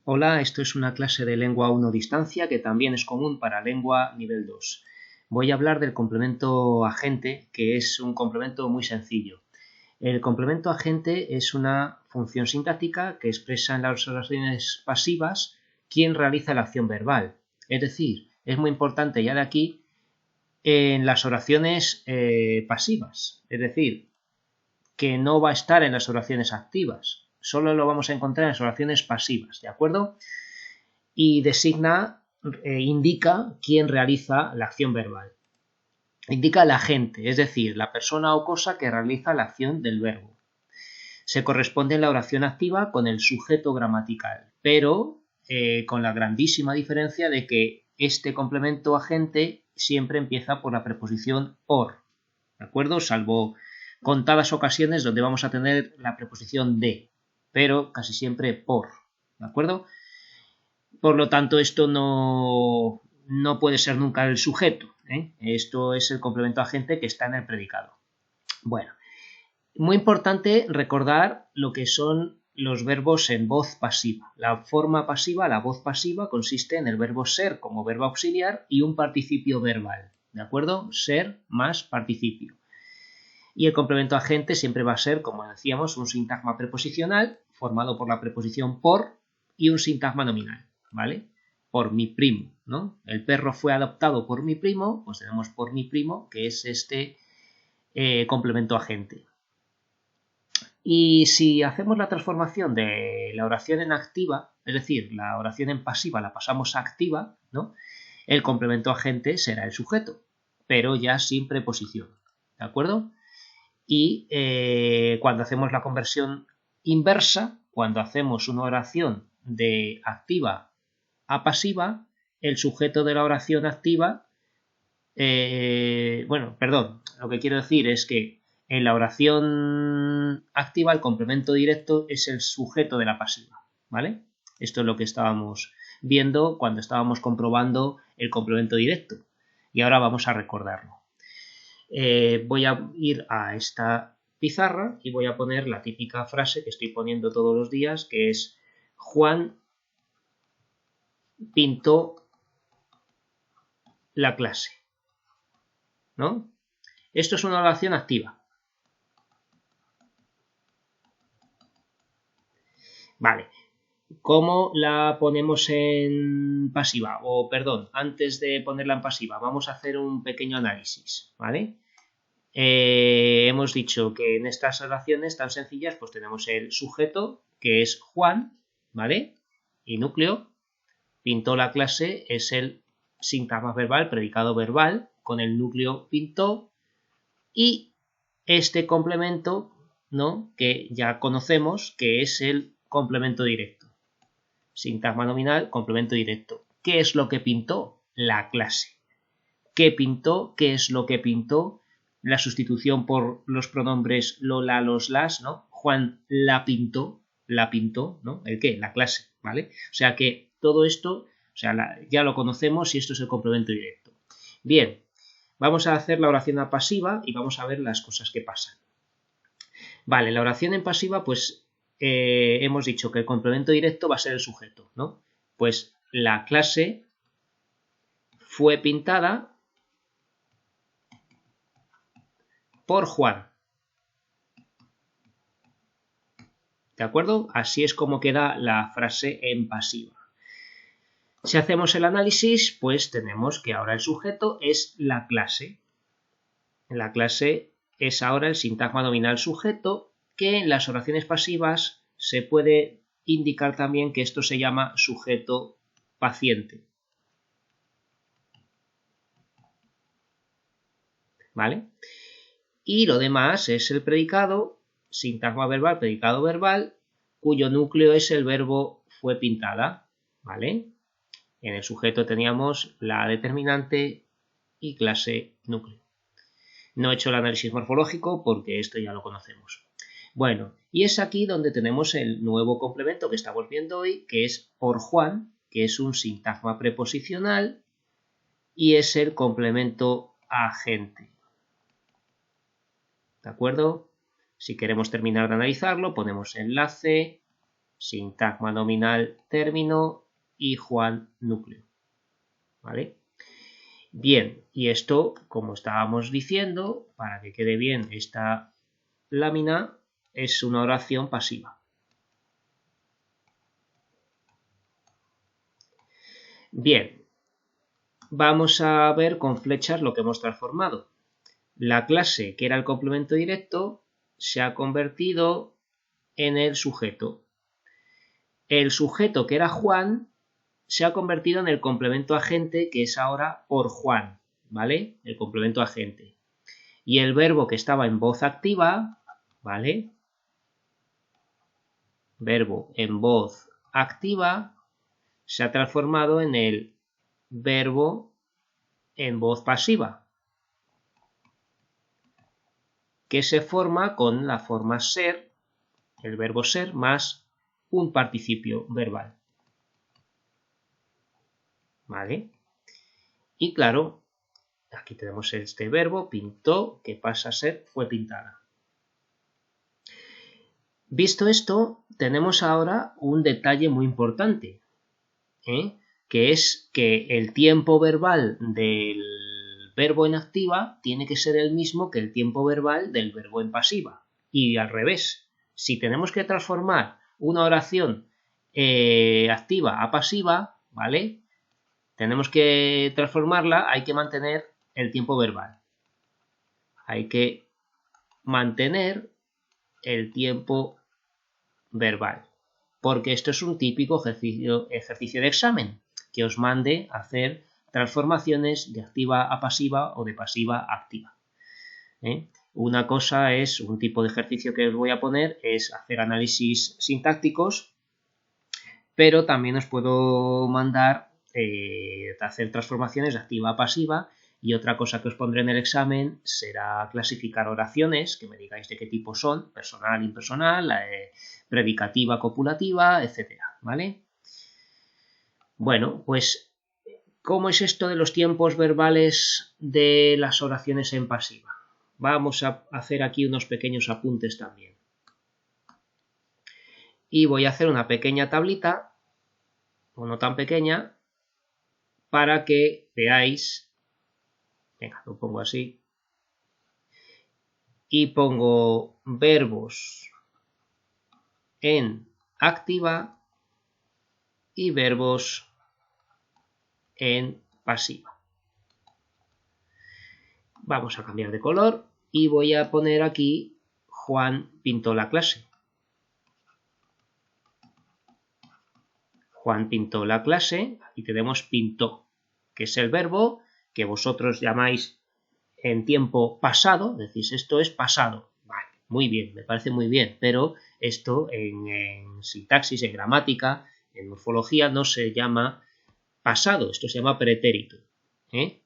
Hola, esto es una clase de lengua 1 distancia que también es común para lengua nivel 2. Voy a hablar del complemento agente, que es un complemento muy sencillo. El complemento agente es una función sintáctica que expresa en las oraciones pasivas quién realiza la acción verbal. Es decir, es muy importante ya de aquí en las oraciones pasivas, es decir, que no va a estar en las oraciones activas, solo lo vamos a encontrar en las oraciones pasivas, ¿de acuerdo? Y indica quién realiza la acción verbal. Indica el agente, es decir, la persona o cosa que realiza la acción del verbo. Se corresponde en la oración activa con el sujeto gramatical, pero con la grandísima diferencia de que este complemento agente siempre empieza por la preposición por, ¿de acuerdo? Salvo contadas ocasiones donde vamos a tener la preposición de, pero casi siempre por, ¿de acuerdo? Por lo tanto, esto no puede ser nunca el sujeto, ¿eh? Esto es el complemento agente que está en el predicado. Bueno, muy importante recordar lo que son los verbos en voz pasiva. La forma pasiva, la voz pasiva, consiste en el verbo ser como verbo auxiliar y un participio verbal, ¿de acuerdo? Ser más participio. Y el complemento agente siempre va a ser, como decíamos, un sintagma preposicional formado por la preposición por y un sintagma nominal, ¿vale? Por mi primo, ¿no? El perro fue adoptado por mi primo, pues tenemos por mi primo, que es este complemento agente. Y si hacemos la transformación de la oración en activa, es decir, la oración en pasiva la pasamos a activa, ¿no? El complemento agente será el sujeto, pero ya sin preposición, ¿de acuerdo? Y cuando hacemos la conversión inversa, cuando hacemos una oración de activa a pasiva, el sujeto de la oración activa, lo que quiero decir es que en la oración activa el complemento directo es el sujeto de la pasiva, ¿vale? Esto es lo que estábamos viendo cuando estábamos comprobando el complemento directo y ahora vamos a recordarlo. Voy a ir a esta pizarra y voy a poner la típica frase que estoy poniendo todos los días, que es Juan pintó la clase, ¿no? Esto es una oración activa. Vale. ¿Cómo la ponemos en pasiva? O, perdón, antes de ponerla en pasiva, vamos a hacer un pequeño análisis, ¿vale? Hemos dicho que en estas oraciones tan sencillas pues tenemos el sujeto, que es Juan, ¿vale? Y núcleo. Pintó la clase es el sintagma verbal, predicado verbal, con el núcleo pintó. Y este complemento, ¿no? Que ya conocemos, que es el complemento directo. Sintagma nominal, complemento directo. ¿Qué es lo que pintó? La clase. ¿Qué pintó? ¿Qué es lo que pintó? La sustitución por los pronombres lo, la, los, las, ¿no? Juan la pintó, ¿no? ¿El qué? La clase, ¿vale? O sea que todo esto, o sea, ya lo conocemos y esto es el complemento directo. Bien, vamos a hacer la oración a pasiva y vamos a ver las cosas que pasan. Vale, la oración en pasiva, pues hemos dicho que el complemento directo va a ser el sujeto, ¿no? Pues la clase fue pintada por Juan. ¿De acuerdo? Así es como queda la frase en pasiva. Si hacemos el análisis, pues tenemos que ahora el sujeto es la clase. La clase es ahora el sintagma nominal sujeto, que en las oraciones pasivas se puede indicar también que esto se llama sujeto paciente. ¿Vale? Y lo demás es el predicado, sintagma verbal, predicado verbal, cuyo núcleo es el verbo fue pintada, ¿vale? En el sujeto teníamos la determinante y clase núcleo. No he hecho el análisis morfológico porque esto ya lo conocemos. Bueno, y es aquí donde tenemos el nuevo complemento que estamos viendo hoy, que es por Juan, que es un sintagma preposicional y es el complemento agente. ¿De acuerdo? Si queremos terminar de analizarlo, ponemos enlace sintagma nominal término y Juan núcleo. ¿Vale? Bien, y esto, como estábamos diciendo, para que quede bien esta lámina, es una oración pasiva. Bien, vamos a ver con flechas lo que hemos transformado. La clase, que era el complemento directo, se ha convertido en el sujeto. El sujeto, que era Juan, se ha convertido en el complemento agente, que es ahora por Juan, ¿vale? El complemento agente. Y el verbo que estaba en voz activa, ¿vale? Verbo en voz activa se ha transformado en el verbo en voz pasiva, que se forma con la forma ser, el verbo ser, más un participio verbal. ¿Vale? Y claro, aquí tenemos este verbo, pintó, que pasa a ser fue pintada. Visto esto, tenemos ahora un detalle muy importante, que es que el tiempo verbal del verbo en activa tiene que ser el mismo que el tiempo verbal del verbo en pasiva. Y al revés, si tenemos que transformar una oración activa a pasiva, ¿vale? Tenemos que transformarla, hay que mantener el tiempo verbal. Hay que mantener el tiempo verbal. Porque esto es un típico ejercicio de examen, que os mande a hacer transformaciones de activa a pasiva o de pasiva a activa. Una cosa es, un tipo de ejercicio que os voy a poner, es hacer análisis sintácticos, pero también os puedo mandar hacer transformaciones de activa a pasiva, y otra cosa que os pondré en el examen será clasificar oraciones, que me digáis de qué tipo son, personal, impersonal, predicativa, copulativa, etc. ¿Vale? Bueno, pues, ¿cómo es esto de los tiempos verbales de las oraciones en pasiva? Vamos a hacer aquí unos pequeños apuntes también. Y voy a hacer una pequeña tablita, o no tan pequeña, para que veáis. Venga, lo pongo así. Y pongo verbos en activa y verbos en pasiva. Vamos a cambiar de color y voy a poner aquí Juan pintó la clase. Juan pintó la clase, aquí tenemos pintó, que es el verbo que vosotros llamáis en tiempo pasado, decís esto es pasado. Vale, muy bien, me parece muy bien, pero esto en sintaxis, en gramática, en morfología no se llama pasado, esto se llama pretérito.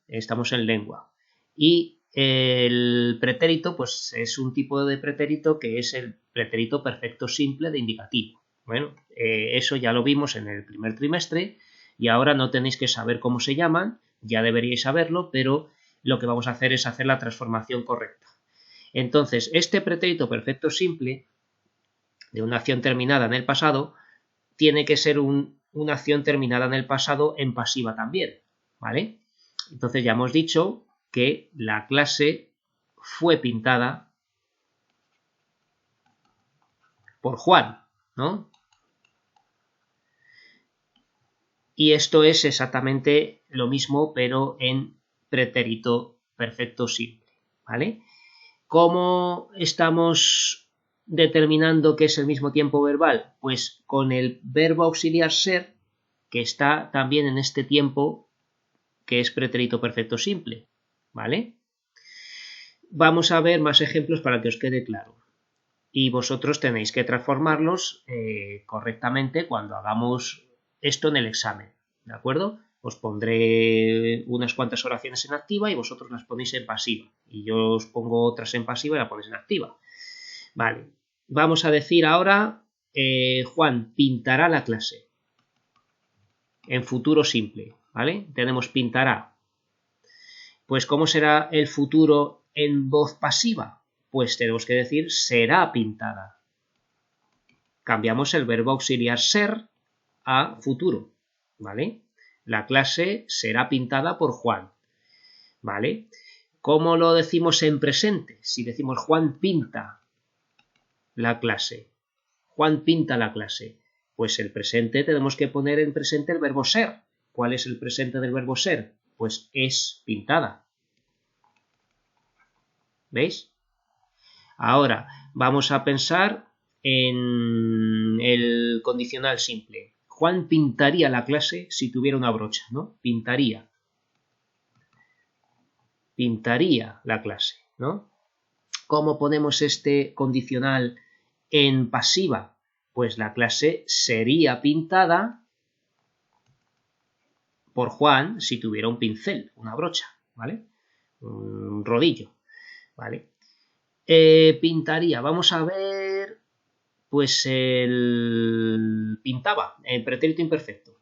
Estamos en lengua. Y el pretérito, pues es un tipo de pretérito que es el pretérito perfecto simple de indicativo. Bueno, eso ya lo vimos en el primer trimestre y ahora no tenéis que saber cómo se llaman, ya deberíais saberlo, pero lo que vamos a hacer es hacer la transformación correcta. Entonces, este pretérito perfecto simple de una acción terminada en el pasado tiene que ser una acción terminada en el pasado en pasiva también, ¿vale? Entonces ya hemos dicho que la clase fue pintada por Juan, ¿no? Y esto es exactamente lo mismo, pero en pretérito perfecto simple, ¿vale? ¿Cómo estamos determinando que es el mismo tiempo verbal? Pues con el verbo auxiliar ser, que está también en este tiempo que es pretérito perfecto simple, ¿vale? Vamos a ver más ejemplos para que os quede claro. Y vosotros tenéis que transformarlos correctamente cuando hagamos esto en el examen, ¿de acuerdo? Os pondré unas cuantas oraciones en activa y vosotros las ponéis en pasiva. Y yo os pongo otras en pasiva y las ponéis en activa. Vale, vamos a decir ahora, Juan pintará la clase. En futuro simple, ¿vale? Tenemos pintará. Pues, ¿cómo será el futuro en voz pasiva? Pues tenemos que decir será pintada. cambiamos el verbo auxiliar ser a futuro, ¿vale? La clase será pintada por Juan, ¿vale? ¿Cómo lo decimos en presente? Si decimos Juan pinta la clase, Juan pinta la clase, pues el presente tenemos que poner en presente el verbo ser. ¿Cuál es el presente del verbo ser? Pues es pintada. ¿Veis? Ahora vamos a pensar en el condicional simple. Juan pintaría la clase si tuviera una brocha, ¿no? Pintaría. Pintaría la clase, ¿no? ¿Cómo ponemos este condicional en pasiva? Pues la clase sería pintada por Juan si tuviera un pincel, una brocha, ¿vale? Un rodillo, ¿vale? Pintaría, vamos a ver, pues el pintaba, el pretérito imperfecto.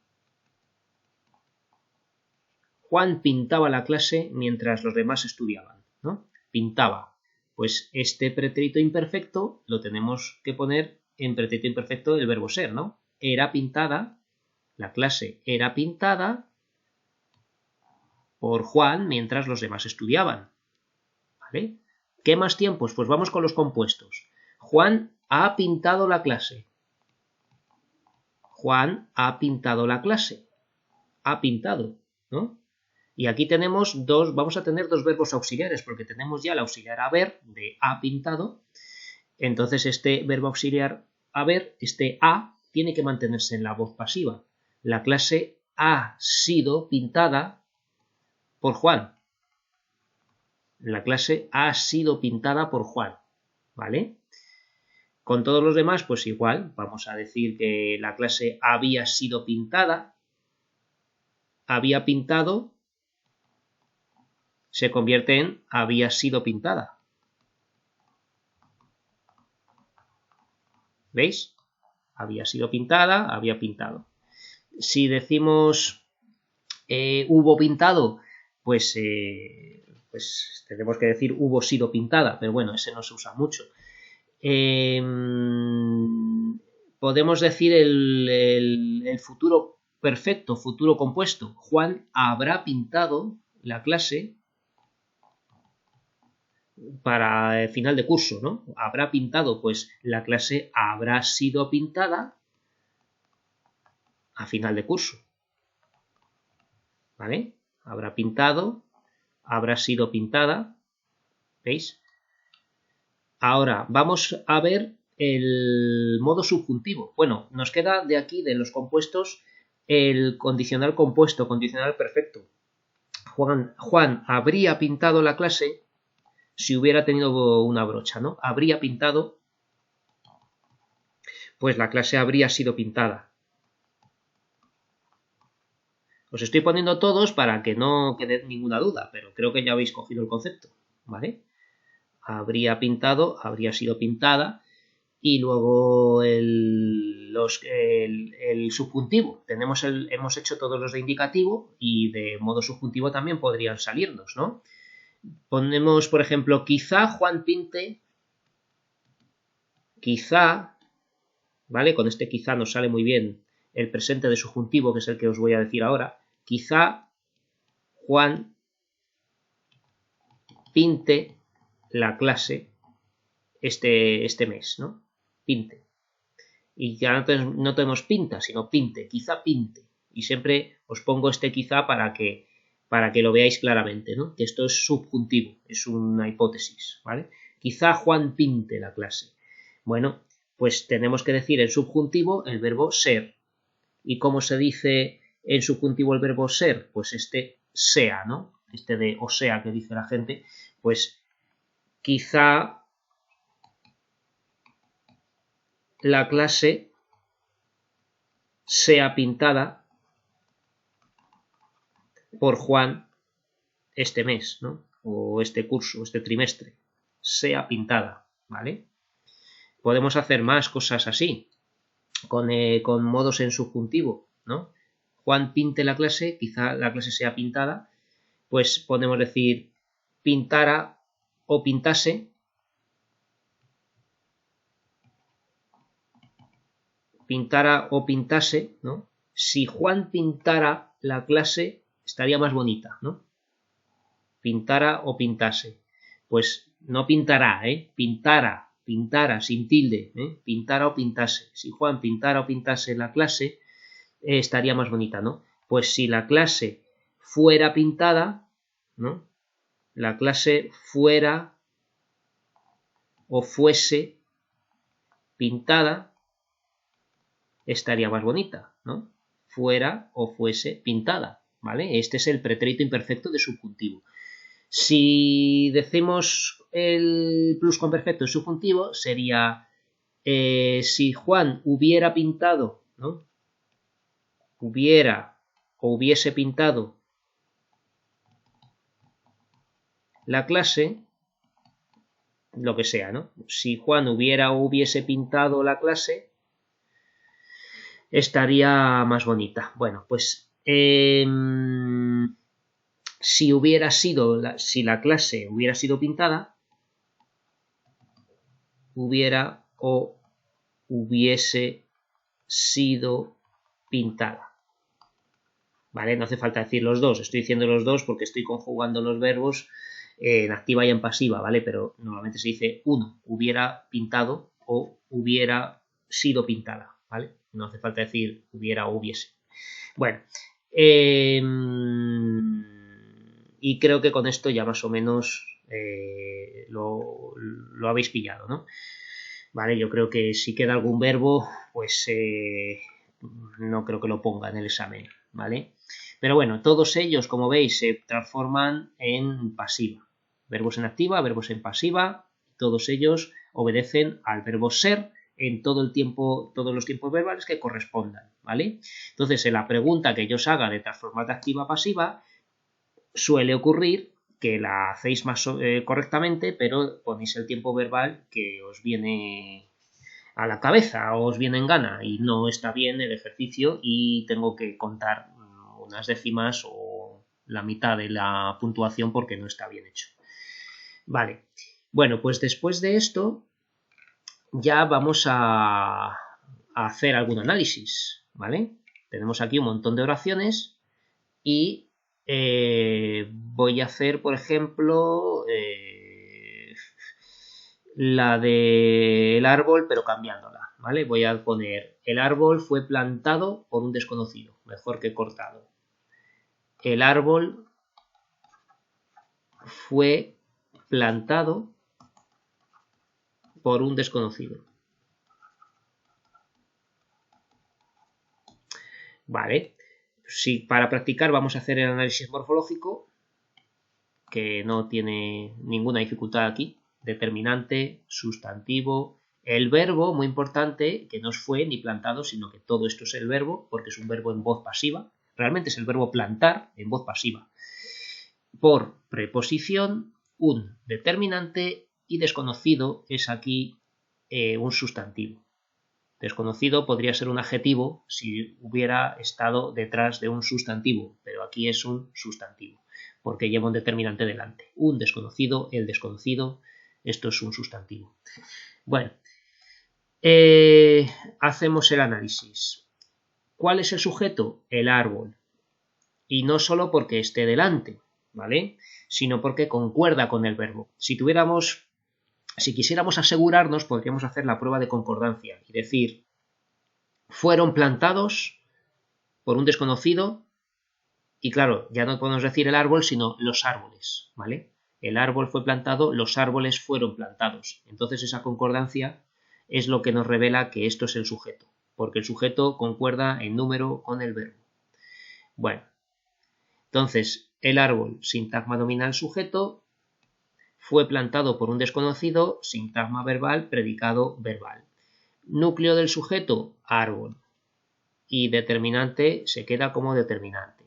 Juan pintaba la clase mientras los demás estudiaban, ¿no? Pintaba. Pues este pretérito imperfecto lo tenemos que poner en pretérito imperfecto del verbo ser, ¿no? Era pintada, la clase era pintada por Juan mientras los demás estudiaban, ¿vale? ¿Qué más tiempos? Pues vamos con los compuestos. Juan ha pintado la clase. Juan ha pintado la clase. Ha pintado, ¿no? Y aquí tenemos vamos a tener dos verbos auxiliares, porque tenemos ya el auxiliar haber de ha pintado. Entonces este verbo auxiliar haber, este ha, tiene que mantenerse en la voz pasiva. La clase ha sido pintada por Juan. La clase ha sido pintada por Juan, ¿vale? Con todos los demás, pues igual, vamos a decir que la clase había sido pintada, había pintado, se convierte en había sido pintada. ¿Veis? Había sido pintada, había pintado. Si decimos hubo pintado, pues tenemos que decir hubo sido pintada, pero bueno, ese no se usa mucho. Podemos decir el futuro perfecto, futuro compuesto. Juan habrá pintado la clase para el final de curso, ¿no? Habrá pintado, pues la clase habrá sido pintada a final de curso, ¿vale? Habrá pintado, habrá sido pintada, ¿veis? Ahora vamos a ver el modo subjuntivo. Bueno, nos queda de aquí, de los compuestos, el condicional compuesto, condicional perfecto. Juan habría pintado la clase si hubiera tenido una brocha, ¿no? Habría pintado, pues la clase habría sido pintada. Os estoy poniendo todos para que no quede ninguna duda, pero creo que ya habéis cogido el concepto, ¿vale? Habría pintado, habría sido pintada, y luego el subjuntivo. Hemos hecho todos los de indicativo y de modo subjuntivo también podrían salirnos, ¿no? Ponemos, por ejemplo, quizá Juan pinte, quizá, ¿vale? Con este quizá nos sale muy bien el presente de subjuntivo, que es el que os voy a decir ahora. Quizá Juan pinte la clase este mes, ¿no? Pinte. Y ya no tenemos pinta, sino pinte, quizá pinte. Y siempre os pongo este quizá para que lo veáis claramente, ¿no? Que esto es subjuntivo, es una hipótesis, ¿vale? Quizá Juan pinte la clase. Bueno, pues tenemos que decir en subjuntivo el verbo ser. ¿Y cómo se dice en subjuntivo el verbo ser? Pues este sea, ¿no? Este de o sea que dice la gente, pues quizá la clase sea pintada por Juan este mes, ¿no? O este curso, este trimestre, sea pintada, ¿vale? Podemos hacer más cosas así, con modos en subjuntivo, ¿no? Juan pinte la clase, quizá la clase sea pintada, pues podemos decir pintara o pintase, pintara o pintase, ¿no? Si Juan pintara la clase, estaría más bonita, ¿no? Pintara o pintase. Pues no pintará, pintara, sin tilde, pintara o pintase. Si Juan pintara o pintase la clase, estaría más bonita, ¿no? Pues si la clase fuera pintada, ¿no? La clase fuera o fuese pintada, estaría más bonita, ¿no? Fuera o fuese pintada, ¿vale? Este es el pretérito imperfecto de subjuntivo. Si decimos el pluscuamperfecto subjuntivo, sería si Juan hubiera pintado, ¿no? Hubiera o hubiese pintado la clase, lo que sea, ¿no? Si Juan hubiera o hubiese pintado la clase, estaría más bonita. Bueno, pues si hubiera sido, si la clase hubiera sido pintada, hubiera o hubiese sido pintada. ¿Vale? No hace falta decir los dos, estoy diciendo los dos porque estoy conjugando los verbos en activa y en pasiva, ¿vale? Pero normalmente se dice uno, hubiera pintado o hubiera sido pintada, ¿vale? No hace falta decir hubiera o hubiese. Bueno, y creo que con esto ya más o menos lo habéis pillado, ¿no? Vale, yo creo que si queda algún verbo, pues no creo que lo ponga en el examen, ¿vale? Pero bueno, todos ellos, como veis, se transforman en pasiva. Verbos en activa, verbos en pasiva, todos ellos obedecen al verbo ser en todo el tiempo, todos los tiempos verbales que correspondan, ¿vale? Entonces, en la pregunta que yo os haga de transformar de activa a pasiva, suele ocurrir que la hacéis más correctamente, pero ponéis el tiempo verbal que os viene a la cabeza o os viene en gana y no está bien el ejercicio y tengo que contar unas décimas o la mitad de la puntuación porque no está bien hecho. Vale, bueno, pues después de esto ya vamos a hacer algún análisis, ¿vale? Tenemos aquí un montón de oraciones y voy a hacer, por ejemplo, la del árbol, pero cambiándola, ¿vale? Voy a poner, el árbol fue plantado por un desconocido, mejor que cortado. El árbol fue plantado por un desconocido. Vale, si para practicar vamos a hacer el análisis morfológico, que no tiene ninguna dificultad aquí. Determinante, sustantivo, el verbo, muy importante, que no fue ni plantado, sino que todo esto es el verbo, porque es un verbo en voz pasiva. Realmente es el verbo plantar en voz pasiva. Por preposición, un determinante y desconocido es aquí un sustantivo. Desconocido podría ser un adjetivo si hubiera estado detrás de un sustantivo, pero aquí es un sustantivo, porque lleva un determinante delante. Un desconocido, el desconocido, esto es un sustantivo. Bueno, hacemos el análisis. ¿Cuál es el sujeto? El árbol. Y no solo porque esté delante, ¿vale? Sino porque concuerda con el verbo. Si quisiéramos asegurarnos, podríamos hacer la prueba de concordancia y decir, fueron plantados por un desconocido, y claro, ya no podemos decir el árbol, sino los árboles, ¿vale? El árbol fue plantado, los árboles fueron plantados. Entonces esa concordancia es lo que nos revela que esto es el sujeto, porque el sujeto concuerda en número con el verbo. Bueno, entonces el árbol, sintagma nominal sujeto, fue plantado por un desconocido, sintagma verbal, predicado verbal. Núcleo del sujeto, árbol. Y determinante se queda como determinante.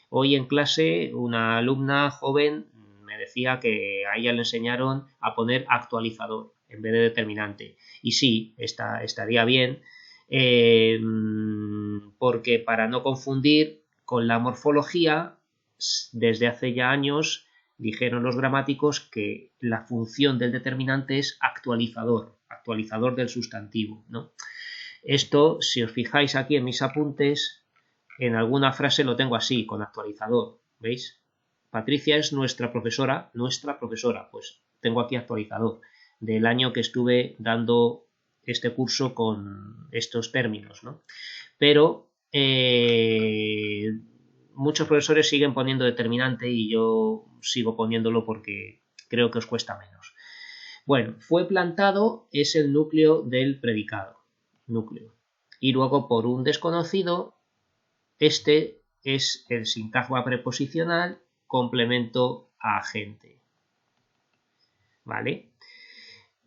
Hoy en clase una alumna joven me decía que a ella le enseñaron a poner actualizador en vez de determinante. Y sí, estaría bien, porque para no confundir con la morfología, desde hace ya años dijeron los gramáticos que la función del determinante es actualizador del sustantivo, ¿no? Esto, si os fijáis aquí en mis apuntes, en alguna frase lo tengo así, con actualizador, ¿veis? Patricia es nuestra profesora, pues tengo aquí actualizador del año que estuve dando este curso con estos términos, ¿no? Pero muchos profesores siguen poniendo determinante y yo sigo poniéndolo porque creo que os cuesta menos. Bueno, fue plantado es el núcleo del predicado, núcleo. Y luego por un desconocido, este es el sintagma preposicional complemento a agente. ¿Vale?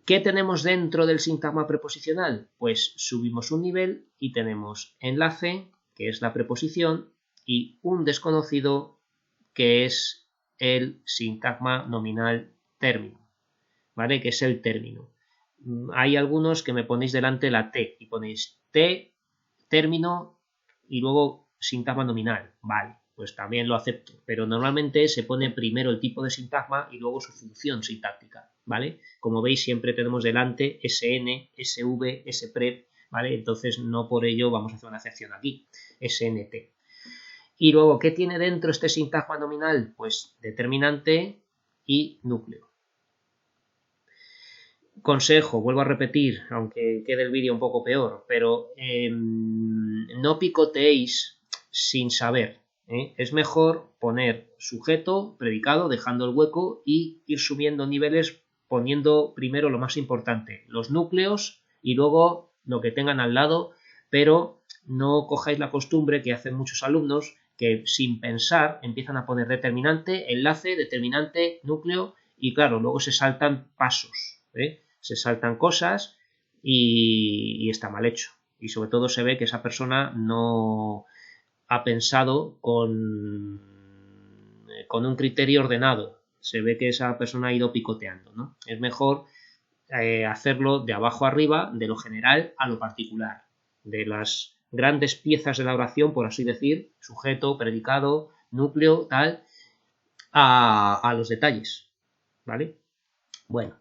¿Qué tenemos dentro del sintagma preposicional? Pues subimos un nivel y tenemos enlace, que es la preposición, y un desconocido, que es el sintagma nominal término, ¿vale? Que es el término. Hay algunos que me ponéis delante la T y ponéis T, término y luego sintagma nominal, vale, pues también lo acepto, pero normalmente se pone primero el tipo de sintagma y luego su función sintáctica, ¿vale? Como veis siempre tenemos delante SN, SV, SPREP, ¿vale? Entonces no por ello vamos a hacer una excepción aquí, SNT. Y luego, ¿qué tiene dentro este sintagma nominal? Pues determinante y núcleo. Consejo, vuelvo a repetir, aunque quede el vídeo un poco peor, pero no picoteéis sin saber. Es mejor poner sujeto, predicado, dejando el hueco y ir subiendo niveles poniendo primero lo más importante, los núcleos y luego lo que tengan al lado, pero no cojáis la costumbre que hacen muchos alumnos que sin pensar empiezan a poner determinante, enlace, determinante, núcleo y claro, luego se saltan pasos, se saltan cosas y está mal hecho. Y sobre todo se ve que esa persona no ha pensado con un criterio ordenado. Se ve que esa persona ha ido picoteando, ¿no? Es mejor hacerlo de abajo arriba, de lo general a lo particular, de las grandes piezas de la oración, por así decir, sujeto, predicado, núcleo, tal, a los detalles, ¿vale? Bueno,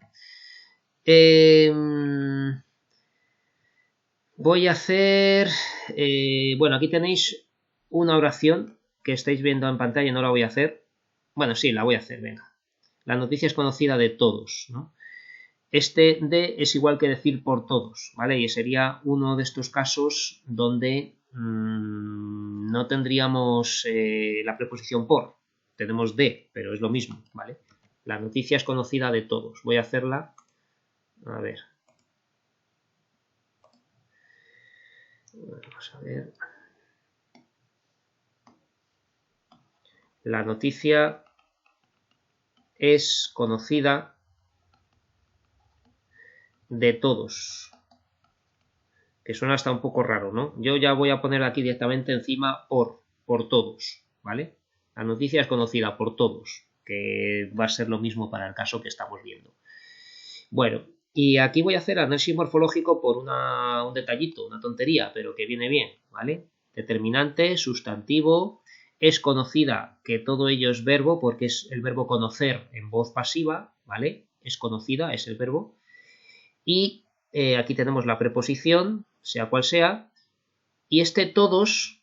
voy a hacer, bueno, aquí tenéis una oración que estáis viendo en pantalla, no la voy a hacer. Bueno, sí, la voy a hacer, venga. La noticia es conocida de todos, ¿no? Este de es igual que decir por todos, ¿vale? Y sería uno de estos casos donde no tendríamos la preposición por. Tenemos de, pero es lo mismo, ¿vale? La noticia es conocida de todos. Voy a hacerla. A ver. Vamos a ver. La noticia es conocida de todos. Que suena hasta un poco raro, ¿no? Yo ya voy a poner aquí directamente encima por todos, ¿vale? La noticia es conocida por todos, que va a ser lo mismo para el caso que estamos viendo. Bueno, y aquí voy a hacer análisis morfológico por un detallito, una tontería, pero que viene bien, ¿vale? Determinante, sustantivo, es conocida, que todo ello es verbo, porque es el verbo conocer en voz pasiva, ¿vale? Es conocida, es el verbo. Y aquí tenemos la preposición, sea cual sea, y este todos,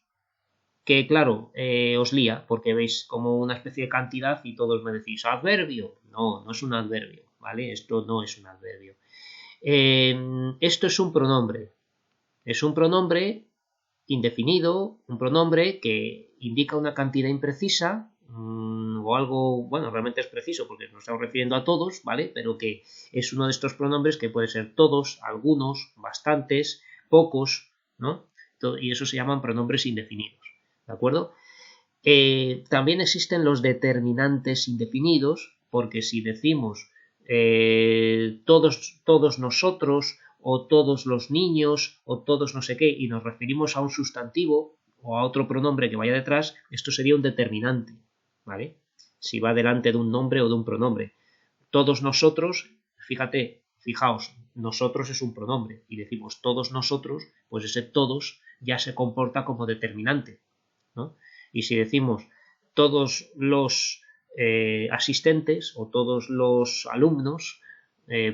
que claro, os lía, porque veis como una especie de cantidad y todos me decís, ¿adverbio? No, no es un adverbio, ¿vale? Esto no es un adverbio. Esto es un pronombre. Es un pronombre indefinido, un pronombre que indica una cantidad imprecisa o algo, bueno, realmente es preciso porque nos estamos refiriendo a todos, ¿vale? Pero que es uno de estos pronombres que puede ser todos, algunos, bastantes, pocos, ¿no? Y eso se llaman pronombres indefinidos, ¿de acuerdo? También existen los determinantes indefinidos, porque si decimos todos nosotros o todos los niños o todos no sé qué y nos referimos a un sustantivo o a otro pronombre que vaya detrás, esto sería un determinante, ¿vale? Si va delante de un nombre o de un pronombre. Todos nosotros, fijaos, nosotros es un pronombre y decimos todos nosotros, pues ese todos ya se comporta como determinante, ¿no? Y si decimos todos los asistentes o todos los alumnos,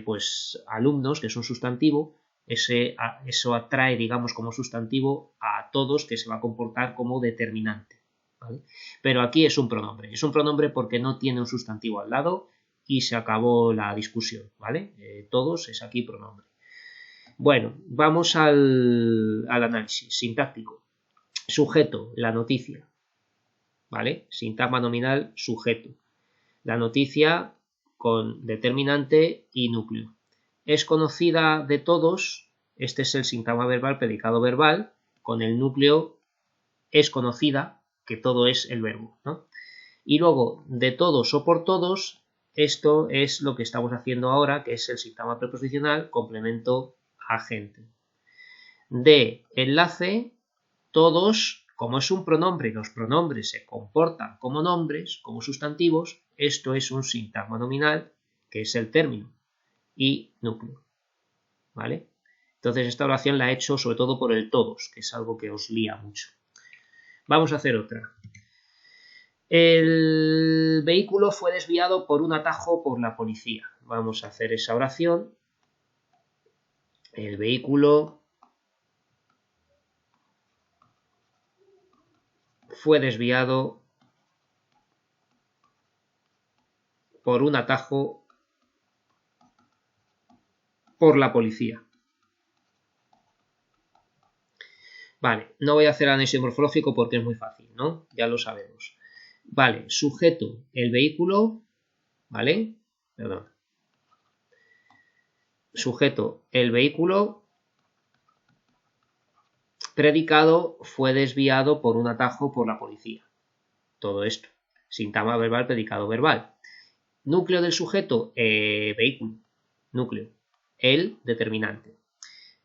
pues alumnos, que es un sustantivo, Eso atrae, digamos, como sustantivo a todos, que se va a comportar como determinante, ¿vale? Pero aquí es un pronombre. Es un pronombre porque no tiene un sustantivo al lado y se acabó la discusión, ¿vale? Todos es aquí pronombre. Bueno, vamos al análisis sintáctico. Sujeto, la noticia, ¿vale? Sintagma nominal, sujeto. La noticia con determinante y núcleo. Es conocida de todos, este es el sintagma verbal, predicado verbal, con el núcleo es conocida, que todo es el verbo, ¿no? Y luego, de todos o por todos, esto es lo que estamos haciendo ahora, que es el sintagma preposicional, complemento agente. De enlace, todos, como es un pronombre y los pronombres se comportan como nombres, como sustantivos, esto es un sintagma nominal, que es el término, y núcleo, ¿vale? Entonces esta oración la he hecho sobre todo por el todos, que es algo que os lía mucho. Vamos a hacer otra. El vehículo fue desviado por un atajo por la policía. Vamos a hacer esa oración. El vehículo fue desviado por un atajo por la policía. Vale, no voy a hacer análisis morfológico porque es muy fácil, ¿no? Ya lo sabemos. Vale, sujeto, el vehículo, ¿vale? Perdón. Sujeto, el vehículo, predicado, fue desviado por un atajo por la policía. Todo esto. Sintagma verbal, predicado verbal. Núcleo del sujeto, vehículo. Núcleo. El determinante.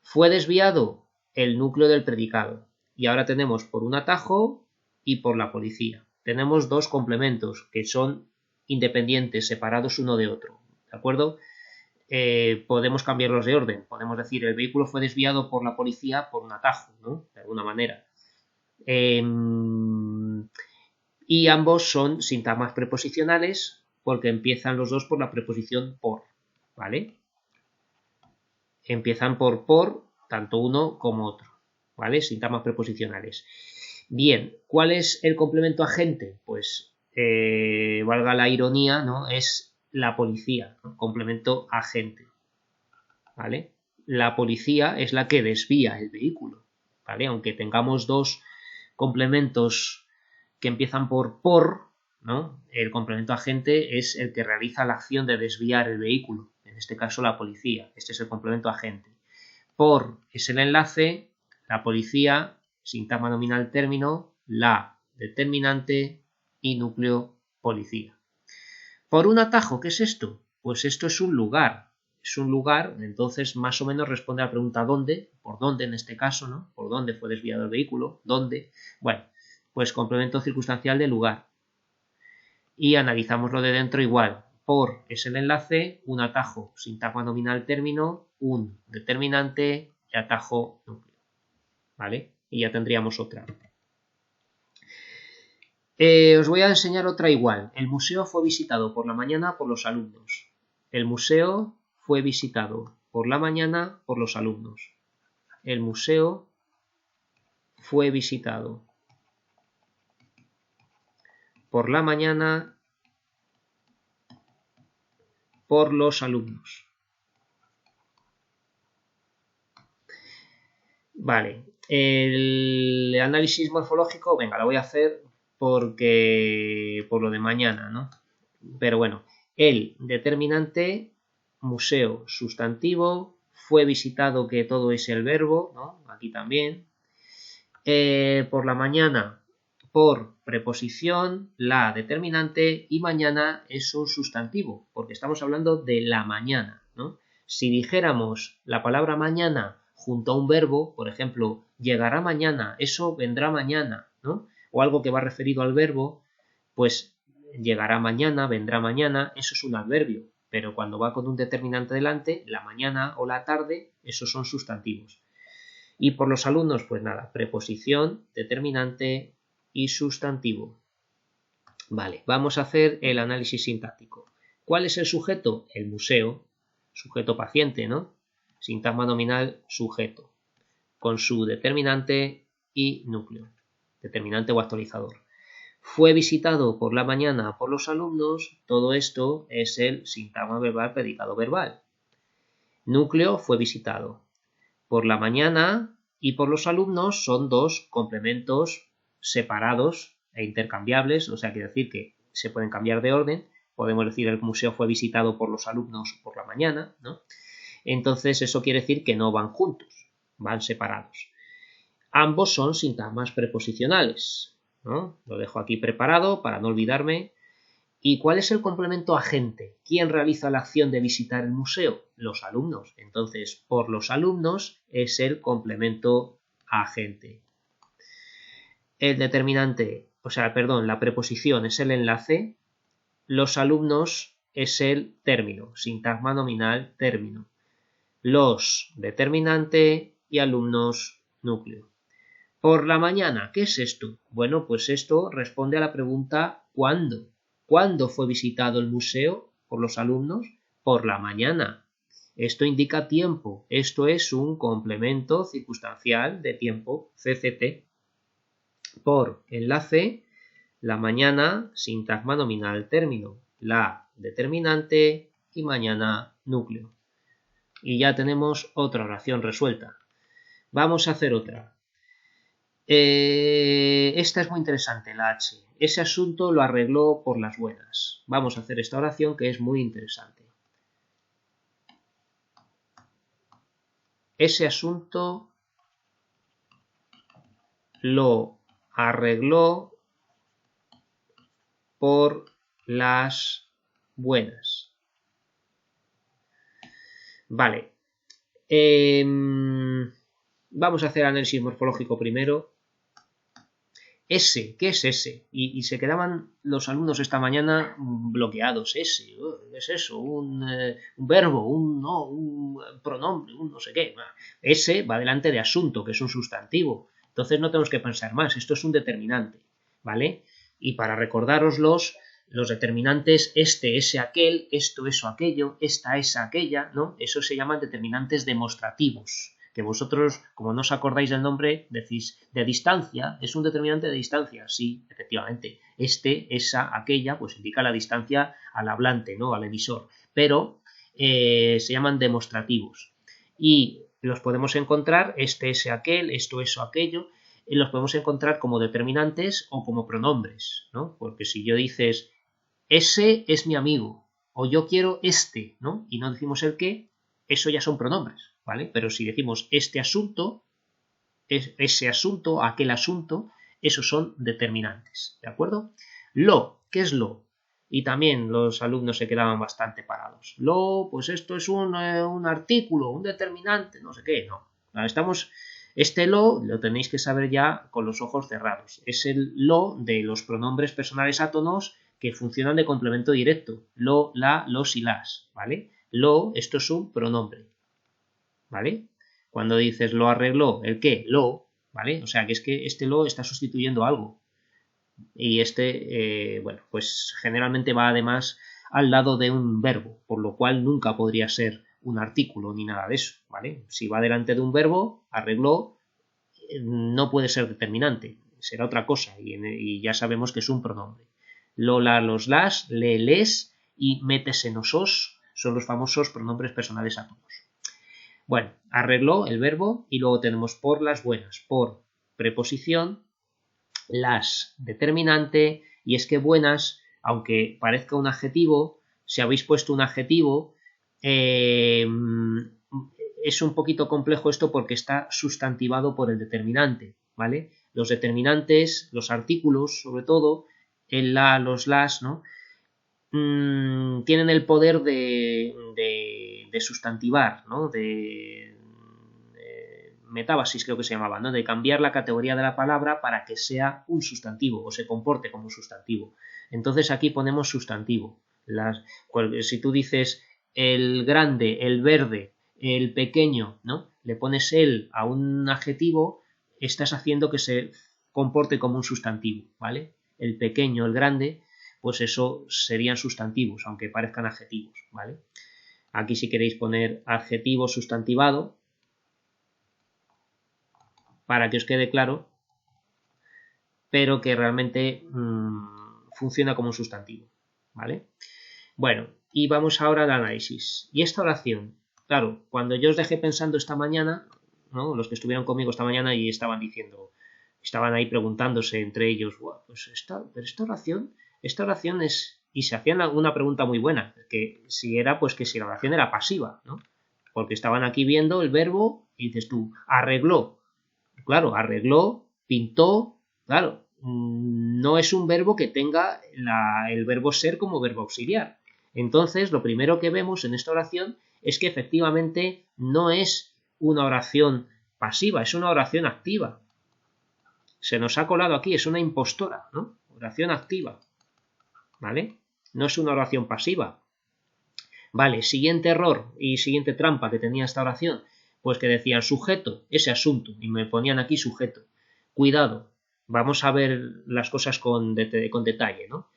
Fue desviado el núcleo del predicado. Y ahora tenemos por un atajo y por la policía. Tenemos dos complementos que son independientes, separados uno de otro. ¿De acuerdo? Podemos cambiarlos de orden. Podemos decir el vehículo fue desviado por la policía por un atajo, ¿no? De alguna manera. Y ambos son sintagmas preposicionales porque empiezan los dos por la preposición por, ¿vale? Empiezan por, tanto uno como otro, ¿vale? Sintagmas preposicionales. Bien, ¿cuál es el complemento agente? Pues, valga la ironía, ¿no? Es la policía, ¿no? Complemento agente, ¿vale? La policía es la que desvía el vehículo, ¿vale? Aunque tengamos dos complementos que empiezan por, ¿no? El complemento agente es el que realiza la acción de desviar el vehículo, en este caso la policía. Este es el complemento agente. Por es el enlace, la policía, sintagma nominal término, la determinante y núcleo policía. Por un atajo, ¿qué es esto? Pues esto es un lugar. Es un lugar, entonces más o menos responde a la pregunta ¿dónde? ¿Por dónde en este caso, no? ¿Por dónde fue desviado el vehículo? ¿Dónde? Bueno, pues complemento circunstancial de lugar. Y analizamos lo de dentro igual. Por es el enlace, un atajo, sintagma nominal término, un determinante y atajo núcleo. ¿Vale? Y ya tendríamos otra. Os voy a enseñar otra igual. El museo fue visitado por la mañana por los alumnos. El museo fue visitado por la mañana por los alumnos. El museo fue visitado por la mañana por los alumnos. Vale, el análisis morfológico, venga, lo voy a hacer porque por lo de mañana, ¿no? Pero bueno, el determinante, museo, sustantivo, fue visitado, que todo es el verbo, ¿no? Aquí también. Por la mañana, por preposición, la determinante, y mañana es un sustantivo, porque estamos hablando de la mañana, ¿no? Si dijéramos la palabra mañana junto a un verbo, por ejemplo, llegará mañana, eso vendrá mañana, ¿no? O algo que va referido al verbo, pues llegará mañana, vendrá mañana, eso es un adverbio, pero cuando va con un determinante delante, la mañana o la tarde, esos son sustantivos. Y por los alumnos, pues nada, preposición, determinante y sustantivo. Vale, vamos a hacer el análisis sintáctico. ¿Cuál es el sujeto? El museo, sujeto paciente, ¿no? sintagma nominal sujeto, con su determinante y núcleo, determinante o actualizador. Fue visitado por la mañana por los alumnos, todo esto es el sintagma verbal predicado verbal. Núcleo fue visitado. Por la mañana y por los alumnos son dos complementos separados e intercambiables, o sea, quiere decir que se pueden cambiar de orden. Podemos decir el museo fue visitado por los alumnos por la mañana, ¿no? Entonces eso quiere decir que no van juntos, van separados. Ambos son sintagmas preposicionales, ¿no? Lo dejo aquí preparado para no olvidarme. ¿Y cuál es el complemento agente? ¿Quién realiza la acción de visitar el museo? Los alumnos. Entonces, por los alumnos es el complemento agente. El determinante, la preposición es el enlace. Los alumnos es el término, sintagma nominal término. Los determinante y alumnos núcleo. Por la mañana, ¿qué es esto? Bueno, pues esto responde a la pregunta ¿cuándo? ¿Cuándo fue visitado el museo por los alumnos? Por la mañana. Esto indica tiempo. Esto es un complemento circunstancial de tiempo, CCT. Por enlace, la mañana, sintagma nominal término. La determinante y mañana núcleo. Y ya tenemos otra oración resuelta. Vamos a hacer otra. Esta es muy interesante, la H. Ese asunto lo arregló por las buenas. Vamos a hacer esta oración que es muy interesante. Ese asunto lo arregló por las buenas. Vale. Vamos a hacer análisis morfológico primero. Ese, ¿qué es ese? Y se quedaban los alumnos esta mañana bloqueados. Ese, ¿qué es eso? Un verbo, un pronombre, un no sé qué. Ese va delante de asunto, que es un sustantivo. Entonces no tenemos que pensar más. Esto es un determinante, ¿vale? Y para recordároslos, los determinantes este, ese, aquel, esto, eso, aquello, esta, esa, aquella, ¿no? Eso se llaman determinantes demostrativos. Que vosotros, como no os acordáis del nombre, decís de distancia, ¿es un determinante de distancia? Sí, efectivamente. Este, esa, aquella, pues indica la distancia al hablante, ¿no? Al emisor. Pero se llaman demostrativos. Y los podemos encontrar, este, ese, aquel, esto, eso, aquello, y los podemos encontrar como determinantes o como pronombres, ¿no? Porque si yo dices, ese es mi amigo, o yo quiero este, ¿no? Y no decimos el qué, eso ya son pronombres, ¿vale? Pero si decimos este asunto, ese asunto, aquel asunto, esos son determinantes, ¿de acuerdo? Lo, ¿qué es lo? Y también los alumnos se quedaban bastante parados. Lo, pues esto es un artículo, un determinante, no sé qué, no. Este lo tenéis que saber ya con los ojos cerrados. Es el lo de los pronombres personales átonos que funcionan de complemento directo. Lo, la, los y las, ¿vale? Lo, esto es un pronombre, ¿vale? Cuando dices lo arregló, ¿el qué? Lo, ¿vale? O sea, que es que este lo está sustituyendo algo. Y bueno, pues generalmente va además al lado de un verbo, por lo cual nunca podría ser un artículo ni nada de eso, ¿vale? Si va delante de un verbo, arregló, no puede ser determinante, será otra cosa y ya sabemos que es un pronombre. Lo, la, los, las, le, les y métese nosos son los famosos pronombres personales átomos. Bueno, arregló el verbo y luego tenemos por las buenas, por preposición, las determinante, y es que buenas, aunque parezca un adjetivo, si habéis puesto un adjetivo, es un poquito complejo esto porque está sustantivado por el determinante, ¿vale? Los determinantes, los artículos, sobre todo, el la, los las, ¿no? Tienen el poder de sustantivar, ¿no? De metábasis creo que se llamaba, ¿no? De cambiar la categoría de la palabra para que sea un sustantivo o se comporte como un sustantivo. Entonces aquí ponemos sustantivo. Si tú dices el grande, el verde, el pequeño, ¿no? Le pones el a un adjetivo, estás haciendo que se comporte como un sustantivo, ¿vale? El pequeño, el grande, pues eso serían sustantivos, aunque parezcan adjetivos, ¿vale? Aquí si queréis poner adjetivo sustantivado, para que os quede claro, pero que realmente funciona como un sustantivo, ¿vale? Bueno, y vamos ahora al análisis. Y esta oración, claro, cuando yo os dejé pensando esta mañana, ¿no? Los que estuvieron conmigo esta mañana y estaban diciendo, estaban ahí preguntándose entre ellos, pues esta oración es, y se hacían una pregunta muy buena, que si era, pues que si la oración era pasiva, ¿no? Porque estaban aquí viendo el verbo y dices tú, arregló, claro, arregló, pintó, claro, no es un verbo que tenga el verbo ser como verbo auxiliar. Entonces, lo primero que vemos en esta oración es que efectivamente no es una oración pasiva, es una oración activa. Se nos ha colado aquí, es una impostora, ¿no? Oración activa, ¿vale? No es una oración pasiva. Vale, siguiente error y siguiente trampa que tenía esta oración, pues que decía sujeto, ese asunto, y me ponían aquí sujeto. Cuidado, vamos a ver las cosas con detalle, ¿no?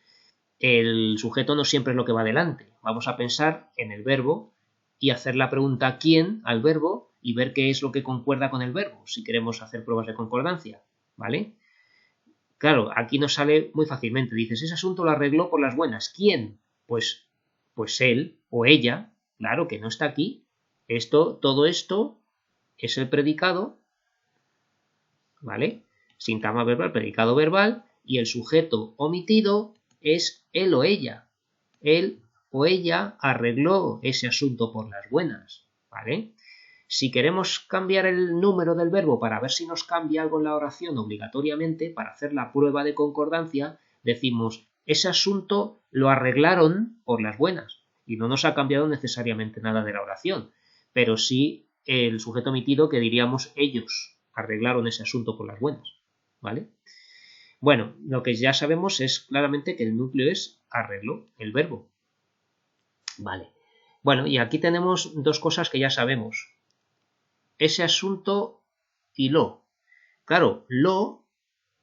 El sujeto no siempre es lo que va adelante. Vamos a pensar en el verbo y hacer la pregunta quién al verbo y ver qué es lo que concuerda con el verbo, si queremos hacer pruebas de concordancia, ¿vale? Claro, aquí nos sale muy fácilmente. Dices, ese asunto lo arregló por las buenas. ¿Quién? Pues él o ella, claro que no está aquí. Todo esto es el predicado, ¿vale? Sintagma verbal, predicado verbal, y el sujeto omitido es él o ella. Él o ella arregló ese asunto por las buenas, ¿vale? Si queremos cambiar el número del verbo para ver si nos cambia algo en la oración obligatoriamente, para hacer la prueba de concordancia, decimos, ese asunto lo arreglaron por las buenas y no nos ha cambiado necesariamente nada de la oración, pero sí el sujeto omitido que diríamos ellos arreglaron ese asunto por las buenas, ¿vale? Bueno, lo que ya sabemos es claramente que el núcleo es arregló, el verbo. Vale. Bueno, y aquí tenemos dos cosas que ya sabemos. Ese asunto y lo. Claro, lo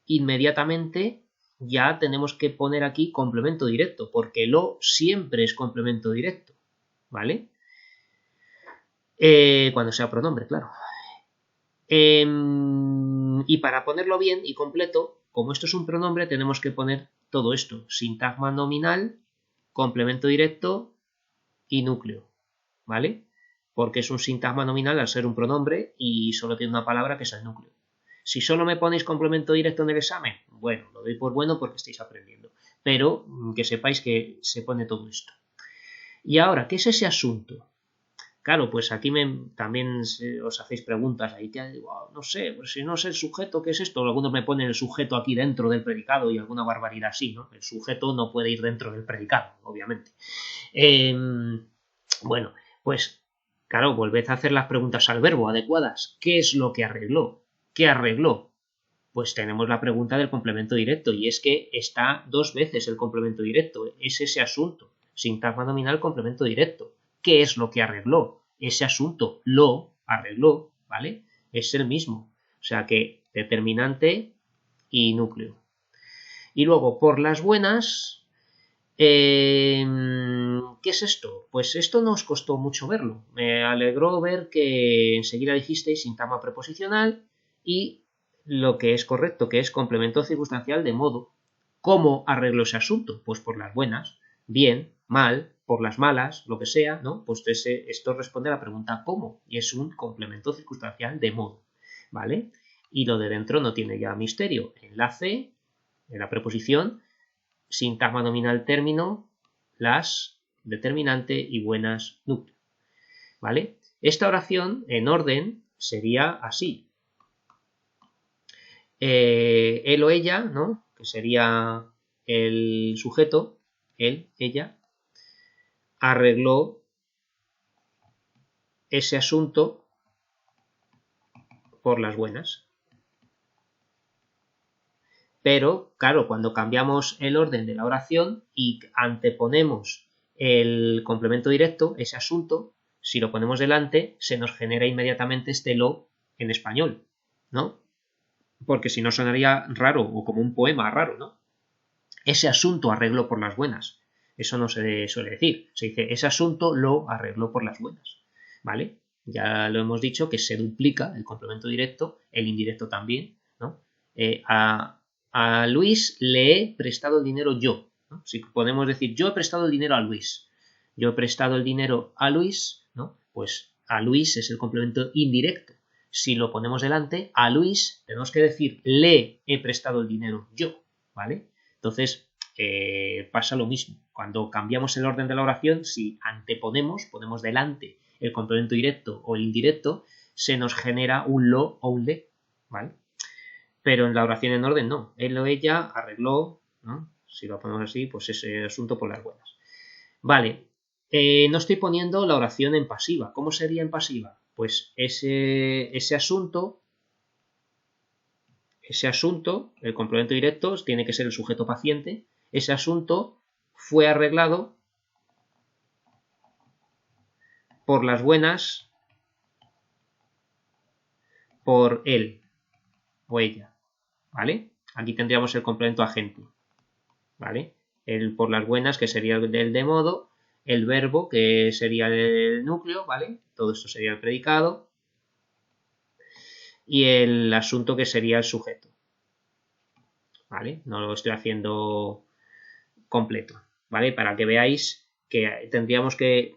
inmediatamente ya tenemos que poner aquí complemento directo, porque lo siempre es complemento directo, ¿vale? Cuando sea pronombre, claro. Y para ponerlo bien y completo, como esto es un pronombre, tenemos que poner todo esto, sintagma nominal, complemento directo y núcleo, ¿vale? Porque es un sintagma nominal al ser un pronombre y solo tiene una palabra que es el núcleo. Si solo me ponéis complemento directo en el examen, bueno, lo doy por bueno porque estáis aprendiendo, pero que sepáis que se pone todo esto. Y ahora, ¿qué es ese asunto? Claro, pues aquí también os hacéis preguntas ahí, no sé, pues si no sé el sujeto, ¿qué es esto? Algunos me ponen el sujeto aquí dentro del predicado y alguna barbaridad así, ¿no? El sujeto no puede ir dentro del predicado, obviamente. Bueno, pues claro, volved a hacer las preguntas al verbo adecuadas. ¿Qué es lo que arregló? ¿Qué arregló? Pues tenemos la pregunta del complemento directo y es que está dos veces el complemento directo, es ese asunto, sintagma nominal complemento directo. ¿Qué es lo que arregló? Ese asunto lo arregló, ¿vale? Es el mismo, o sea que determinante y núcleo. Y luego, por las buenas, ¿qué es esto? Pues esto no os costó mucho verlo. Me alegró ver que enseguida dijisteis sintagma preposicional y lo que es correcto, que es complemento circunstancial de modo. ¿Cómo arreglo ese asunto? Pues por las buenas, bien, mal, por las malas, lo que sea, ¿no? Pues esto responde a la pregunta ¿cómo? Y es un complemento circunstancial de modo, ¿vale? Y lo de dentro no tiene ya misterio. Enlace, en la preposición, sintagma nominal término, las, determinante y buenas núcleo, ¿vale? Esta oración en orden sería así. Él o ella, ¿no? Que sería el sujeto, él, ella, arregló ese asunto por las buenas. Pero, claro, cuando cambiamos el orden de la oración y anteponemos el complemento directo, ese asunto, si lo ponemos delante, se nos genera inmediatamente este lo en español, ¿no? Porque si no sonaría raro o como un poema raro, ¿no? Ese asunto arregló por las buenas. Eso no se suele decir. Se dice, ese asunto lo arregló por las buenas, ¿vale? Ya lo hemos dicho que se duplica el complemento directo, el indirecto también, ¿no? A Luis le he prestado el dinero yo, ¿no? Si podemos decir, yo he prestado el dinero a Luis, yo he prestado el dinero a Luis, ¿no? Pues a Luis es el complemento indirecto. Si lo ponemos delante, a Luis tenemos que decir, le he prestado el dinero yo, ¿vale? Entonces, pasa lo mismo. Cuando cambiamos el orden de la oración, si ponemos delante el complemento directo o el indirecto, se nos genera un lo o un le, ¿vale? Pero en la oración en orden no. Él o ella arregló, ¿no? Si lo ponemos así, pues ese asunto por las buenas. Vale, no estoy poniendo la oración en pasiva. ¿Cómo sería en pasiva? Pues ese asunto, el complemento directo tiene que ser el sujeto paciente. Ese asunto fue arreglado por las buenas por él o ella, ¿vale? Aquí tendríamos el complemento agente, ¿vale? El por las buenas, que sería el de modo, el verbo, que sería el núcleo, ¿vale? Todo esto sería el predicado, y el asunto, que sería el sujeto, ¿vale? No lo estoy haciendo completo, ¿vale? Para que veáis que tendríamos que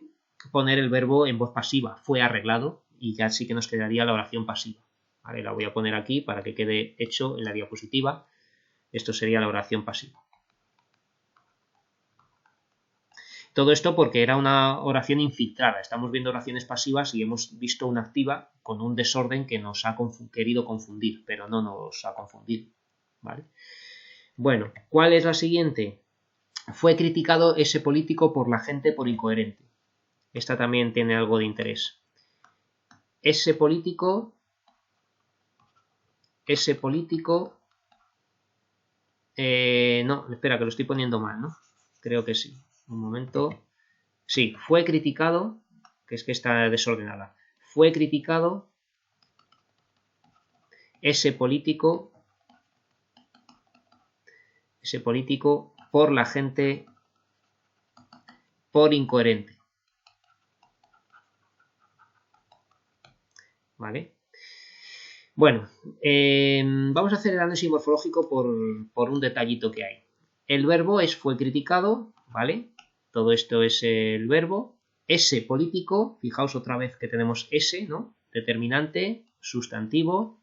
poner el verbo en voz pasiva, fue arreglado, y ya sí que nos quedaría la oración pasiva, ¿vale? La voy a poner aquí para que quede hecho en la diapositiva. Esto sería la oración pasiva. Todo esto porque era una oración infiltrada. Estamos viendo oraciones pasivas y hemos visto una activa con un desorden que nos ha querido confundir, pero no nos ha confundido, ¿vale? Bueno, ¿cuál es la siguiente? Fue criticado ese político por la gente por incoherente. Esta también tiene algo de interés. Ese político, no, espera, que lo estoy poniendo mal, ¿no? Creo que sí. Un momento. Sí, fue criticado, que es que está desordenada. Fue criticado ese político por la gente por incoherente. ¿Vale? Bueno, vamos a hacer el análisis morfológico por un detallito que hay. El verbo fue criticado, ¿vale? Todo esto es el verbo. Ese político, fijaos otra vez que tenemos ese, ¿no? Determinante, sustantivo,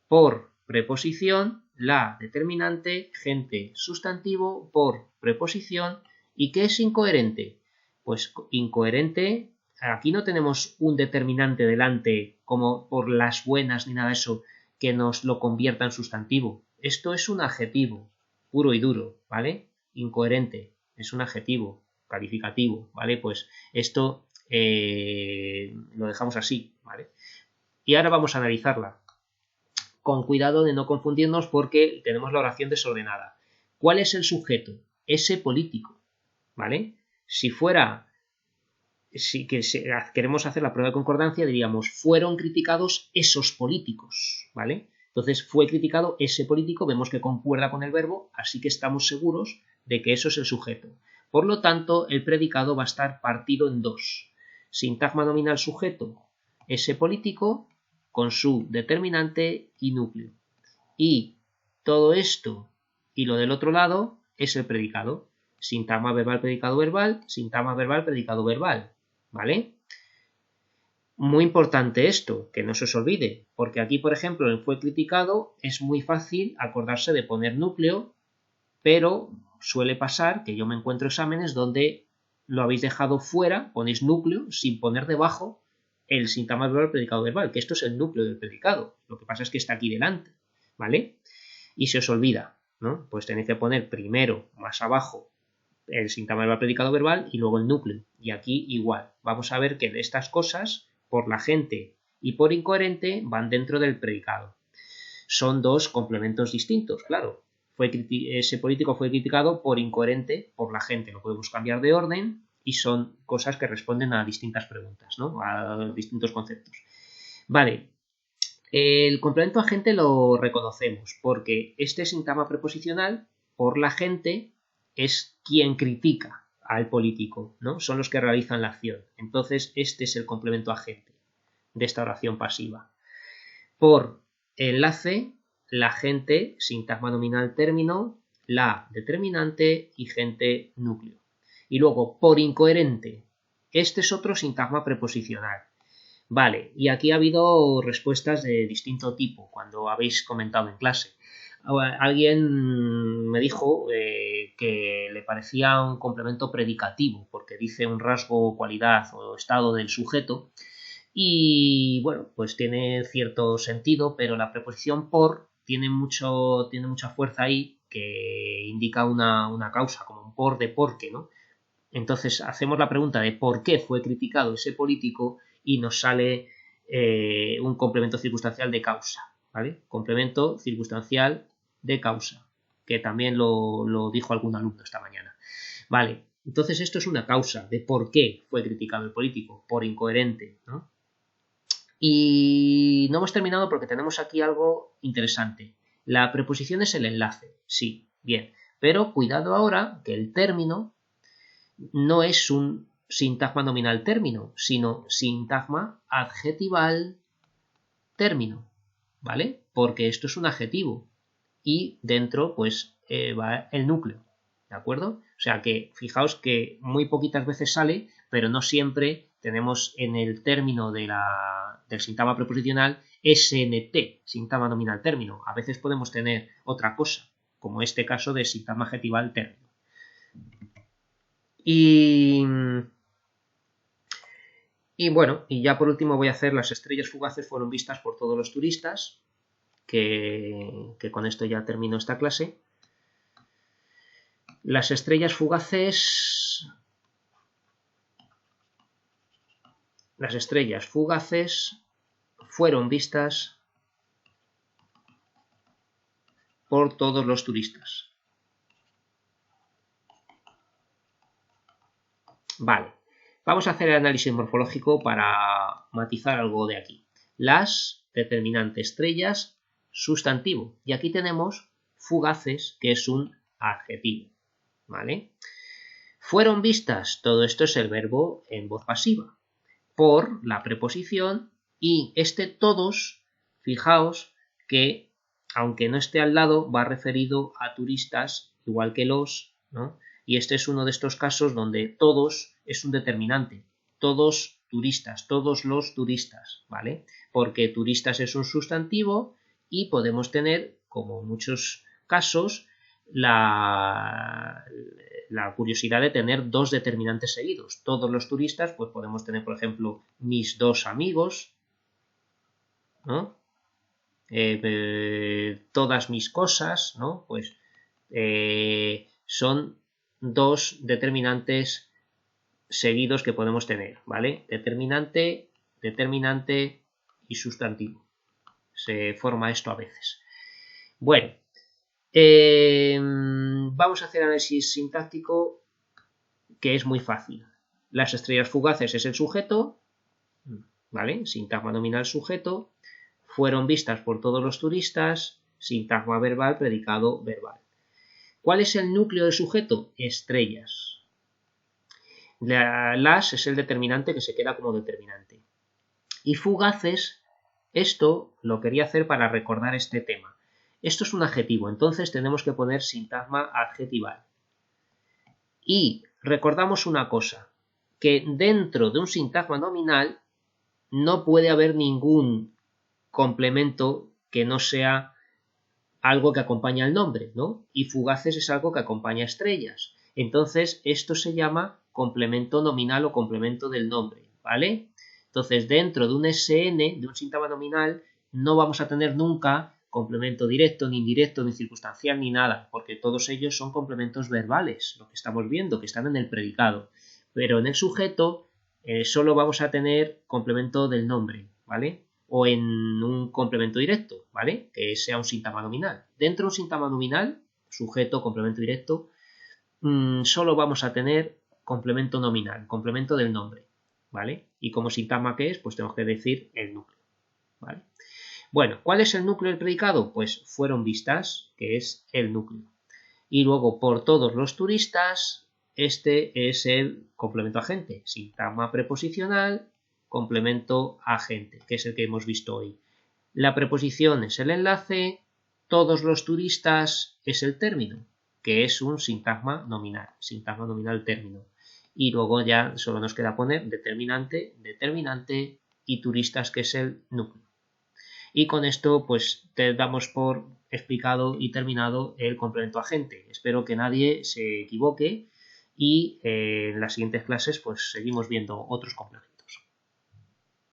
por preposición, la determinante, gente, sustantivo, por preposición. ¿Y qué es incoherente? Pues incoherente, aquí no tenemos un determinante delante como por las buenas ni nada de eso que nos lo convierta en sustantivo. Esto es un adjetivo puro y duro, ¿vale? Incoherente es un adjetivo calificativo, ¿vale? Pues esto lo dejamos así, ¿vale? Y ahora vamos a analizarla con cuidado de no confundirnos porque tenemos la oración desordenada. ¿Cuál es el sujeto? Ese político, ¿vale? Si queremos hacer la prueba de concordancia, diríamos, fueron criticados esos políticos, ¿vale? Entonces, fue criticado ese político, vemos que concuerda con el verbo, así que estamos seguros de que eso es el sujeto. Por lo tanto, el predicado va a estar partido en dos. Sintagma nominal sujeto, ese político, con su determinante y núcleo. Y todo esto y lo del otro lado es el predicado. Sintagma verbal, predicado verbal, sintagma verbal, predicado verbal. ¿Vale? Muy importante esto, que no se os olvide, porque aquí, por ejemplo, en fue criticado es muy fácil acordarse de poner núcleo, pero suele pasar que yo me encuentro exámenes donde lo habéis dejado fuera, ponéis núcleo sin poner debajo el sintagma verbal, predicado verbal, que esto es el núcleo del predicado. Lo que pasa es que está aquí delante, ¿vale? Y se os olvida, ¿no? Pues tenéis que poner primero, más abajo, el sintagma verbal, predicado verbal y luego el núcleo. Y aquí igual. Vamos a ver que estas cosas, por la gente y por incoherente, van dentro del predicado. Son dos complementos distintos, claro. Ese político fue criticado por incoherente por la gente. Lo podemos cambiar de orden y son cosas que responden a distintas preguntas, ¿no? A distintos conceptos. Vale. El complemento agente lo reconocemos porque este sintagma preposicional por la gente es quien critica al político, ¿no? Son los que realizan la acción. Entonces, este es el complemento agente de esta oración pasiva. Por enlace, la gente, sintagma nominal término, la determinante y gente núcleo. Y luego, por incoherente, este es otro sintagma preposicional. Vale, y aquí ha habido respuestas de distinto tipo cuando habéis comentado en clase. Alguien me dijo que le parecía un complemento predicativo porque dice un rasgo, cualidad o estado del sujeto y bueno, pues tiene cierto sentido, pero la preposición por tiene mucha fuerza ahí que indica una causa, como un por de porque, ¿no? Entonces hacemos la pregunta de por qué fue criticado ese político y nos sale un complemento circunstancial de causa, ¿vale? Complemento circunstancial de causa, que también lo dijo algún alumno esta mañana. Vale, entonces esto es una causa de por qué fue criticado el político, por incoherente, ¿no? Y no hemos terminado porque tenemos aquí algo interesante. La preposición es el enlace, sí, bien, pero cuidado ahora que el término no es un sintagma nominal término, sino sintagma adjetival término, ¿vale? Porque esto es un adjetivo y dentro pues va el núcleo, ¿de acuerdo? O sea que fijaos que muy poquitas veces sale, pero no siempre tenemos en el término del sintagma preposicional SNT, sintagma nominal término. A veces podemos tener otra cosa, como este caso de sintagma adjetival término. Y bueno, y ya por último voy a hacer las estrellas fugaces fueron vistas por todos los turistas, que con esto ya termino esta clase. Las estrellas fugaces fueron vistas por todos los turistas. Vale, vamos a hacer el análisis morfológico para matizar algo de aquí. Las determinante estrellas, sustantivo. Y aquí tenemos fugaces, que es un adjetivo. ¿Vale? Fueron vistas, todo esto es el verbo en voz pasiva, por la preposición y este todos, fijaos que aunque no esté al lado va referido a turistas igual que los, ¿no? Y este es uno de estos casos donde todos es un determinante, todos turistas, todos los turistas, ¿vale? Porque turistas es un sustantivo y podemos tener, como en muchos casos, la curiosidad de tener dos determinantes seguidos. Todos los turistas, pues podemos tener, por ejemplo, mis dos amigos, ¿no? Todas mis cosas, ¿no? Pues son dos determinantes seguidos que podemos tener, ¿vale? Determinante, determinante y sustantivo. Se forma esto a veces. Bueno, vamos a hacer análisis sintáctico que es muy fácil. Las estrellas fugaces es el sujeto, ¿vale? Sintagma nominal sujeto. Fueron vistas por todos los turistas, sintagma verbal, predicado verbal. ¿Cuál es el núcleo del sujeto? Estrellas. Las es el determinante que se queda como determinante. Y fugaces, esto lo quería hacer para recordar este tema. Esto es un adjetivo, entonces tenemos que poner sintagma adjetival. Y recordamos una cosa, que dentro de un sintagma nominal no puede haber ningún complemento que no sea algo que acompaña al nombre, ¿no? Y fugaces es algo que acompaña a estrellas. Entonces, esto se llama complemento nominal o complemento del nombre, ¿vale? Entonces, dentro de un SN, de un sintagma nominal, no vamos a tener nunca complemento directo, ni indirecto, ni circunstancial, ni nada, porque todos ellos son complementos verbales, lo que estamos viendo, que están en el predicado. Pero en el sujeto solo vamos a tener complemento del nombre, ¿vale? O en un complemento directo, ¿vale? Que sea un sintagma nominal. Dentro de un sintagma nominal, sujeto, complemento directo, solo vamos a tener complemento nominal, complemento del nombre, ¿vale? Y como sintagma que es, pues tenemos que decir el núcleo, ¿vale? Bueno, ¿cuál es el núcleo del predicado? Pues fueron vistas, que es el núcleo. Y luego por todos los turistas, este es el complemento agente, sintagma preposicional, complemento agente, que es el que hemos visto hoy. La preposición es el enlace, todos los turistas es el término, que es un sintagma nominal término. Y luego ya solo nos queda poner determinante, determinante y turistas, que es el núcleo. Y con esto pues te damos por explicado y terminado el complemento agente. Espero que nadie se equivoque y en las siguientes clases pues seguimos viendo otros complementos.